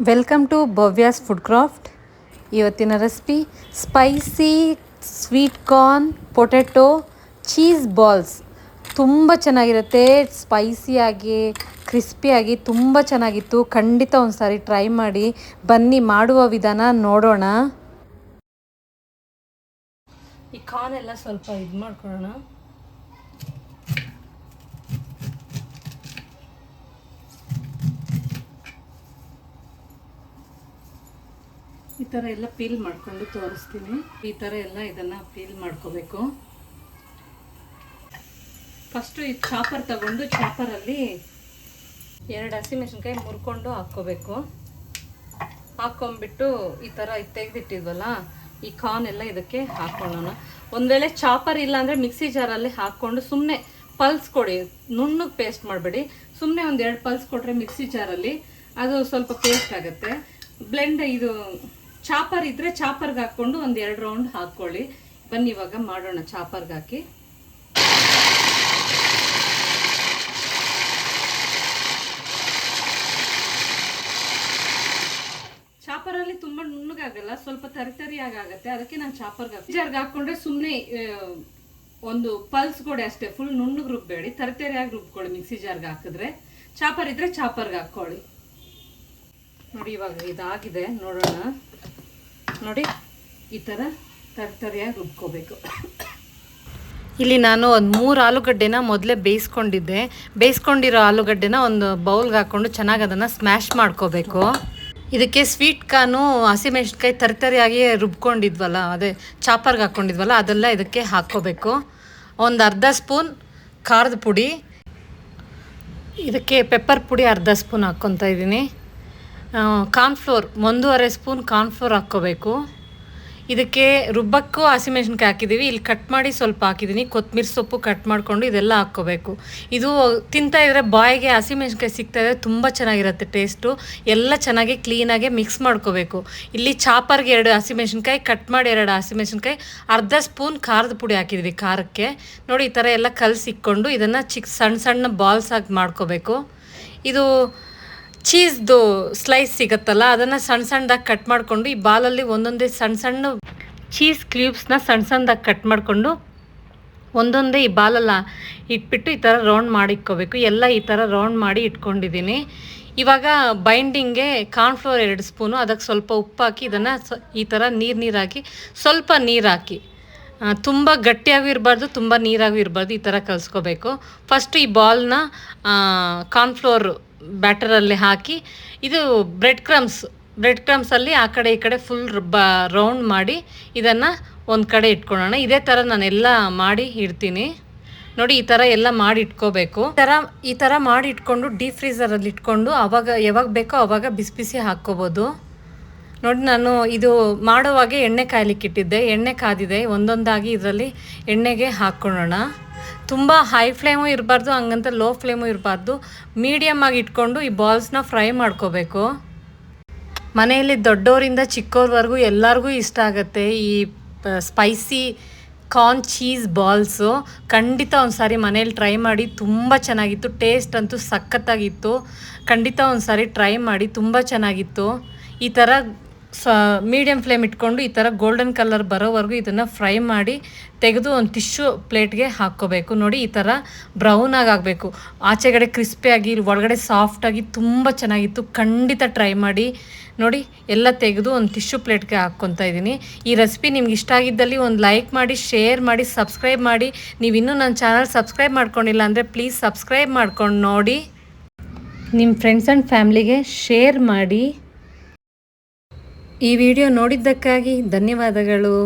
Welcome to Bhavya's food craft. ಇವತ್ತಿನ recipe spicy sweet corn potato cheese balls. ತುಂಬ ಚೆನ್ನಾಗಿರುತ್ತೆ, ಸ್ಪೈಸಿಯಾಗಿ ಕ್ರಿಸ್ಪಿಯಾಗಿ ತುಂಬ ಚೆನ್ನಾಗಿತ್ತು. ಖಂಡಿತ ಒಂದು ಸಾರಿ ಟ್ರೈ ಮಾಡಿ. ಬನ್ನಿ ಮಾಡುವ ವಿಧಾನ ನೋಡೋಣ. ಈ ಕಾರ್ನ್ ಎಲ್ಲ ಸ್ವಲ್ಪ ಇದು ಮಾಡ್ಕೊಳ್ಳೋಣ. ಈ ಥರ ಎಲ್ಲ ಪೀಲ್ ಮಾಡ್ಕೊಂಡು ತೋರಿಸ್ತೀನಿ. ಈ ಥರ ಎಲ್ಲ ಇದನ್ನು ಪೀಲ್ ಮಾಡ್ಕೋಬೇಕು. ಫಸ್ಟು ಈ ಚಾಪರ್ ತಗೊಂಡು ಚಾಪರಲ್ಲಿ 2 ಹಸಿಮೆಣಸಿನ್ಕಾಯಿ ಮುರ್ಕೊಂಡು ಹಾಕ್ಕೋಬೇಕು. ಹಾಕ್ಕೊಂಬಿಟ್ಟು ಈ ಥರ ತೆಗೆದಿಟ್ಟಿದ್ವಲ್ಲ, ಈ ಕಾರ್ನ್ ಎಲ್ಲ ಇದಕ್ಕೆ ಹಾಕ್ಕೊಳ್ಳೋಣ. ಒಂದು ವೇಳೆ ಚಾಪರ್ ಇಲ್ಲ ಅಂದರೆ ಮಿಕ್ಸಿ ಜಾರಲ್ಲಿ ಹಾಕ್ಕೊಂಡು ಸುಮ್ಮನೆ ಪಲ್ಸ್ ಕೊಡಿ, ನುಣ್ಣಗೆ ಪೇಸ್ಟ್ ಮಾಡಬೇಡಿ. ಸುಮ್ಮನೆ ಒಂದು 2 ಪಲ್ಸ್ ಕೊಟ್ಟರೆ ಮಿಕ್ಸಿ ಜಾರಲ್ಲಿ ಅದು ಸ್ವಲ್ಪ ಪೇಸ್ಟ್ ಆಗುತ್ತೆ. ಬ್ಲೆಂಡ್ ಇದು ಚಾಪರ್ ಇದ್ದರೆ ಚಾಪರ್ಗೆ ಹಾಕ್ಕೊಂಡು ಒಂದು 2 ರೌಂಡ್ ಹಾಕ್ಕೊಳ್ಳಿ. ಬನ್ನಿ ಇವಾಗ ಮಾಡೋಣ. ಚಾಪರ್ಗೆ ಹಾಕಿ ಚಾಪರಲ್ಲಿ ತುಂಬ ನುಣ್ಣಗಾಗಲ್ಲ, ಸ್ವಲ್ಪ ತರಿತರಿಯಾಗಿ ಆಗುತ್ತೆ. ಅದಕ್ಕೆ ನಾನು ಚಾಪರ್ಗೆ ಜಾರ್ಗೆ ಹಾಕ್ಕೊಂಡ್ರೆ ಸುಮ್ಮನೆ ಒಂದು ಪಲ್ಸ್ ಕೊಡಿ ಅಷ್ಟೇ. ಫುಲ್ ನುಣ್ಣಗೆ ರುಬ್ಬೇಡಿ, ತರಿತರಿಯಾಗಿ ರುಬ್ಕೊಳ್ಳಿ. ಮಿಕ್ಸಿ ಜಾರ್ಗೆ ಹಾಕಿದ್ರೆ ಚಾಪರ್ ಇದ್ರೆ ಚಾಪರ್ಗೆ ಹಾಕ್ಕೊಳ್ಳಿ. ನೋಡಿ ಇವಾಗ ಇದಾಗಿದೆ, ನೋಡೋಣ. ನೋಡಿ ಈ ಥರ ತರಿತರಿಯಾಗಿ ರುಬ್ಕೋಬೇಕು. ಇಲ್ಲಿ ನಾನು ಒಂದು 3 ಆಲೂಗಡ್ಡೆನ ಮೊದಲೇ ಬೇಯಿಸ್ಕೊಂಡಿರೋ ಆಲೂಗಡ್ಡೆನ ಒಂದು ಬೌಲ್ಗೆ ಹಾಕ್ಕೊಂಡು ಚೆನ್ನಾಗಿ ಅದನ್ನು ಸ್ಮ್ಯಾಶ್ ಮಾಡ್ಕೋಬೇಕು. ಇದಕ್ಕೆ ಸ್ವೀಟ್ ಕಾರ್ನು ಹಸಿಮೆಣಸಿನ್ಕಾಯಿ ತರಿತರಿಯಾಗಿ ರುಬ್ಕೊಂಡಿದ್ವಲ್ಲ, ಅದೇ ಚಾಪರ್ಗೆ ಹಾಕ್ಕೊಂಡಿದ್ವಲ್ಲ, ಅದೆಲ್ಲ ಇದಕ್ಕೆ ಹಾಕ್ಕೋಬೇಕು. ಒಂದು ಅರ್ಧ ಸ್ಪೂನ್ ಖಾರದ ಪುಡಿ, ಇದಕ್ಕೆ ಪೆಪ್ಪರ್ ಪುಡಿ ಅರ್ಧ ಸ್ಪೂನ್ ಹಾಕ್ಕೊತಾ ಇದ್ದೀನಿ. ಕಾರ್ನ್ಫ್ಲೋರ್ 1.5 ಸ್ಪೂನ್ ಕಾರ್ನ್ಫ್ಲೋರ್ ಹಾಕ್ಕೋಬೇಕು. ಇದಕ್ಕೆ ರುಬ್ಬಕ್ಕೂ ಹಸಿಮೆಣಸಿನ್ಕಾಯಿ ಹಾಕಿದ್ದೀವಿ. ಇಲ್ಲಿ ಕಟ್ ಮಾಡಿ ಸ್ವಲ್ಪ ಹಾಕಿದ್ದೀನಿ. ಕೊತ್ತಂಬರಿ ಸೊಪ್ಪು ಕಟ್ ಮಾಡಿಕೊಂಡು ಇದೆಲ್ಲ ಹಾಕ್ಕೋಬೇಕು. ಇದು ತಿಂತಾಯಿದ್ರೆ ಬಾಯಿಗೆ ಹಸಿಮೆಣಸಿನ್ಕಾಯಿ ಸಿಗ್ತಾಯಿದ್ರೆ ತುಂಬ ಚೆನ್ನಾಗಿರುತ್ತೆ ಟೇಸ್ಟು. ಎಲ್ಲ ಚೆನ್ನಾಗಿ ಕ್ಲೀನಾಗಿ ಮಿಕ್ಸ್ ಮಾಡ್ಕೋಬೇಕು. ಇಲ್ಲಿ ಚಾಪರ್ಗೆ 2 ಹಸಿಮೆಣಸಿನ್ಕಾಯಿ, ಕಟ್ ಮಾಡಿ 2 ಹಸಿಮೆಣಸಿನ್ಕಾಯಿ, ಅರ್ಧ ಸ್ಪೂನ್ ಖಾರದ ಪುಡಿ ಹಾಕಿದ್ವಿ ಖಾರಕ್ಕೆ. ನೋಡಿ ಈ ಥರ ಎಲ್ಲ ಕಲಸಿಕ್ಕೊಂಡು ಇದನ್ನು ಸಣ್ಣ ಸಣ್ಣ ಬಾಲ್ಸ್ ಆಗಿ ಮಾಡ್ಕೋಬೇಕು. ಇದು ಚೀಸ್ದು ಸ್ಲೈಸ್ ಸಿಗುತ್ತಲ್ಲ, ಅದನ್ನು ಸಣ್ಣ ಸಣ್ಣದಾಗಿ ಕಟ್ ಮಾಡಿಕೊಂಡು ಈ ಬಾಲಲ್ಲಿ ಒಂದೊಂದೇ ಸಣ್ಣ ಸಣ್ಣ ಚೀಸ್ ಕ್ಯೂಬ್ಸ್ನ ಸಣ್ಣದಾಗಿ ಕಟ್ ಮಾಡಿಕೊಂಡು ಒಂದೊಂದೇ ಈ ಬಾಲಲ್ಲ ಇಟ್ಬಿಟ್ಟು ಈ ಥರ ರೌಂಡ್ ಮಾಡಿ ಇಟ್ಕೋಬೇಕು. ಎಲ್ಲ ಈ ಥರ ರೌಂಡ್ ಮಾಡಿ ಇಟ್ಕೊಂಡಿದ್ದೀನಿ. ಇವಾಗ ಬೈಂಡಿಂಗ್ಗೆ ಕಾರ್ನ್ಫ್ಲೋರ್ 2 ಸ್ಪೂನು, ಅದಕ್ಕೆ ಸ್ವಲ್ಪ ಉಪ್ಪು ಹಾಕಿ ಇದನ್ನು ಈ ಥರ ನೀರಾಕಿ ಸ್ವಲ್ಪ ನೀರು ಹಾಕಿ, ತುಂಬ ಗಟ್ಟಿಯಾಗೂ ಇರಬಾರ್ದು, ತುಂಬ ನೀರಾಗೂ ಇರಬಾರ್ದು, ಈ ಥರ ಕಲಿಸ್ಕೋಬೇಕು. ಫಸ್ಟು ಈ ಬಾಲ್ನ ಕಾರ್ನ್ಫ್ಲೋರ್ ಬ್ಯಾಟರಲ್ಲಿ ಹಾಕಿ, ಇದು ಬ್ರೆಡ್ ಕ್ರಮ್ಸಲ್ಲಿ ಆ ಕಡೆ ಈ ಕಡೆ ಫುಲ್ ರೌಂಡ್ ಮಾಡಿ ಇದನ್ನು ಒಂದು ಕಡೆ ಇಟ್ಕೊಳ್ಳೋಣ. ಇದೇ ಥರ ನಾನೆಲ್ಲ ಮಾಡಿ ಇಡ್ತೀನಿ. ನೋಡಿ ಈ ಥರ ಎಲ್ಲ ಮಾಡಿ ಇಟ್ಕೋಬೇಕು. ಈ ಥರ ಮಾಡಿ ಇಟ್ಕೊಂಡು ಡೀಪ್ ಫ್ರೀಝರಲ್ಲಿ ಇಟ್ಕೊಂಡು ಯಾವಾಗ ಬೇಕೋ ಆವಾಗ ಬಿಸಿ ಬಿಸಿ ಹಾಕ್ಕೋಬೋದು. ನೋಡಿ ನಾನು ಇದು ಮಾಡೋವಾಗೆ ಎಣ್ಣೆ ಕಾಯ್ಲಿಕ್ಕೆ ಇಟ್ಟಿದ್ದೆ. ಎಣ್ಣೆ ಕಾದಿದೆ, ಒಂದೊಂದಾಗಿ ಇದರಲ್ಲಿ ಎಣ್ಣೆಗೆ ಹಾಕ್ಕೊಳ್ಳೋಣ. ತುಂಬ ಹೈ ಫ್ಲೇಮು ಇರಬಾರ್ದು, ಹಂಗಂತ ಲೋ ಫ್ಲೇಮು ಇರಬಾರ್ದು, ಮೀಡಿಯಮ್ ಆಗಿ ಇಟ್ಕೊಂಡು ಈ ಬಾಲ್ಸ್ನ ಫ್ರೈ ಮಾಡ್ಕೋಬೇಕು. ಮನೆಯಲ್ಲಿ ದೊಡ್ಡವರಿಂದ ಚಿಕ್ಕವ್ರವರೆಗೂ ಎಲ್ಲರಿಗೂ ಇಷ್ಟ ಆಗುತ್ತೆ ಈ ಸ್ಪೈಸಿ ಕಾರ್ನ್ ಚೀಸ್ ಬಾಲ್ಸು. ಖಂಡಿತ ಒಂದು ಸಾರಿ ಮನೇಲಿ ಟ್ರೈ ಮಾಡಿ. ತುಂಬ ಚೆನ್ನಾಗಿತ್ತು, ಟೇಸ್ಟ್ ಅಂತೂ ಸಖತ್ತಾಗಿತ್ತು. ಖಂಡಿತ ಒಂದು ಸಾರಿ ಟ್ರೈ ಮಾಡಿ, ತುಂಬ ಚೆನ್ನಾಗಿತ್ತು. ಈ ಥರ ಮೀಡಿಯಮ್ ಫ್ಲೇಮ್ ಇಟ್ಕೊಂಡು ಈ ಥರ ಗೋಲ್ಡನ್ ಕಲರ್ ಬರೋವರೆಗೂ ಇದನ್ನು ಫ್ರೈ ಮಾಡಿ ತೆಗೆದು ಒಂದು ಟಿಶ್ಯೂ ಪ್ಲೇಟ್ಗೆ ಹಾಕ್ಕೋಬೇಕು. ನೋಡಿ ಈ ಥರ ಬ್ರೌನಾಗಿ ಆಗಬೇಕು, ಆಚೆಗಡೆ ಕ್ರಿಸ್ಪಿಯಾಗಿ ಒಳಗಡೆ ಸಾಫ್ಟಾಗಿ ತುಂಬ ಚೆನ್ನಾಗಿತ್ತು. ಖಂಡಿತ ಟ್ರೈ ಮಾಡಿ. ನೋಡಿ ಎಲ್ಲ ತೆಗೆದು ಒಂದು ಟಿಶ್ಯೂ ಪ್ಲೇಟ್ಗೆ ಹಾಕ್ಕೊತಾ ಇದ್ದೀನಿ. ಈ ರೆಸಿಪಿ ನಿಮ್ಗೆ ಇಷ್ಟ ಆಗಿದ್ದಲ್ಲಿ ಒಂದು ಲೈಕ್ ಮಾಡಿ, ಶೇರ್ ಮಾಡಿ, ಸಬ್ಸ್ಕ್ರೈಬ್ ಮಾಡಿ. ನೀವಿನ್ನೂ ನನ್ನ ಚಾನಲ್ ಸಬ್ಸ್ಕ್ರೈಬ್ ಮಾಡ್ಕೊಂಡಿಲ್ಲ ಅಂದರೆ ಪ್ಲೀಸ್ ಸಬ್ಸ್ಕ್ರೈಬ್ ಮಾಡ್ಕೊಂಡು ನೋಡಿ. ನಿಮ್ಮ ಫ್ರೆಂಡ್ಸ್ ಆ್ಯಂಡ್ ಫ್ಯಾಮ್ಲಿಗೆ ಶೇರ್ ಮಾಡಿ. ಈ ವಿಡಿಯೋ ನೋಡಿದ್ದಕ್ಕಾಗಿ ಧನ್ಯವಾದಗಳು.